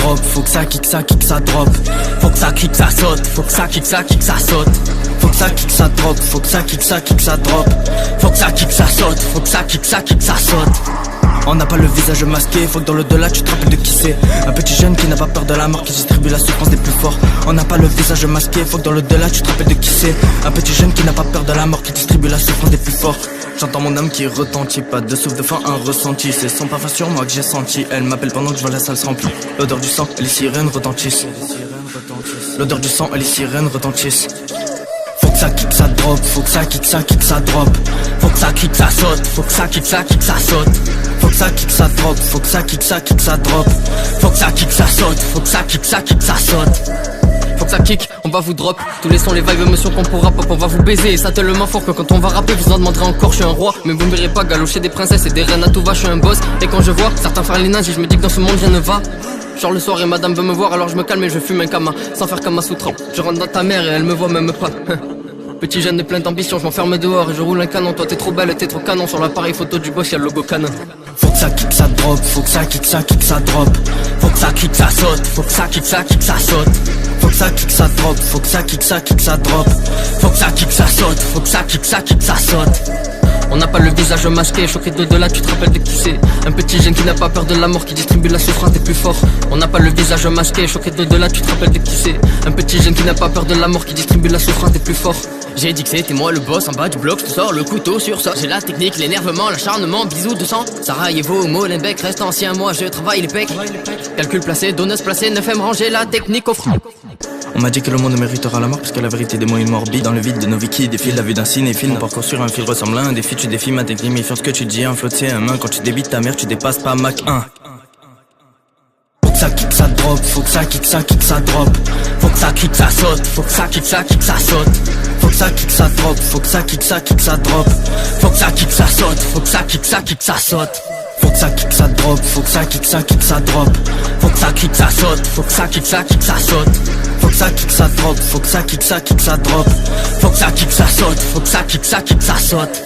drop, faut que ça kick, ça kick, ça drop. Faut que ça kick, ça saute, faut que ça kick, ça kick, ça saute. Faut que ça kick, ça drop, faut que ça kick, ça kick, ça drop. Faut que ça kick, ça saute, faut que ça kick, ça kick, ça saute. On n'a pas le visage masqué, faut que dans le delà tu te rappelles de qui c'est. Un petit jeune qui n'a pas peur de la mort, qui distribue la souffrance des plus forts. On n'a pas le visage masqué, faut que dans le delà tu te rappelles de qui c'est. Un petit jeune qui n'a pas peur de la mort, qui distribue la souffrance des plus forts. J'entends mon âme qui retentit, pas de souffle de faim, un ressenti. C'est son parfum sur moi que j'ai senti. Elle m'appelle pendant que je vois la salle se remplir. L'odeur du sang et les sirènes retentissent. L'odeur du sang et les sirènes retentissent. Faut que ça kick, ça drop, faut que ça kick, ça kick, ça drop. Faut que ça kick, ça saute, faut que ça kick, ça kick, ça saute. Faut que ça kick, ça drop, faut que ça kick, ça kick, ça drop. Faut que ça kick, ça saute, faut que ça kick, ça kick, ça saute. Faut que ça kick, on va vous drop. Tous les sons, les vibes, me sont qu'on pourra pop, on va vous baiser. Et ça tellement fort que quand on va rapper, vous en demanderez encore. Je suis un roi, mais vous me verrez pas galocher des princesses et des reines à tout va. Je suis un boss, et quand je vois certains faire les nages, je me dis que dans ce monde rien ne va. Genre le soir et madame veut me voir, alors je me calme et je fume un kama. Sans faire comme un soutran, je rentre dans ta mère et elle me voit même pas. Petit jeune de plein d'ambition, je m'enferme dehors et je roule un canon. Toi t'es trop belle et t'es trop canon. Sur l'appareil photo du boss y'a le logo Canon. Faut que ça kick, ça drop, faut que ça kick, ça kick, ça drop. Faut que ça kick, ça saute, faut que ça kick, ça kick, ça saute. Faut que ça kick, ça drop, faut que ça kick, ça kick, ça drop. Faut que ça kick, ça saute, faut que ça kick, ça kick, ça saute. On n'a pas le visage masqué, choqué de delà, tu te rappelles de qui c'est. Un petit jeune qui n'a pas peur de la mort, qui distribue la souffrance des plus forts. On n'a pas le visage masqué, choqué de delà, tu te rappelles de qui c'est. Un petit jeune qui n'a pas peur de la mort, qui distribue la souffrance des plus forts. J'ai dit que c'était moi le boss en bas du bloc, je te sors le couteau sur ça. J'ai la technique, l'énervement, l'acharnement, bisous de sang. Sarajevo, Molenbeek, reste ancien, moi je travaille les pecs. Calcul placé, donneuse placée, 9M ranger la technique au front. On m'a dit que le monde méritera la mort parce que la vérité des mots est morbide. Dans le vide de nos vies qui défile la vue d'un cinéphile. Mon parcours sur un fil ressemble à un défi. Tu défies ma technique, mais fiant ce que tu dis. Un flot de CM1 quand tu débites ta mère, tu dépasses pas Mac 1. Faut que ça kick, ça drop, faut que ça kick, ça kick, ça drop. Faut que ça kick, ça saute, faut que ça kick, ça kick, ça saute. Faut que ça kick, ça drop, faut que ça kick, ça kick, ça drop. Faut que ça kick, ça saute, faut que ça kick, ça kick, ça saute. Faut que ça kick, ça drop, faut que ça kick, ça kick, ça drop. Faut que ça kick, ça saute, faut que ça kick, ça kick, ça saute. Faut que ça kick, ça drop, faut que ça kick, ça kick, ça drop. Faut que ça kick, ça saute, faut que ça kick, ça kick, ça saute.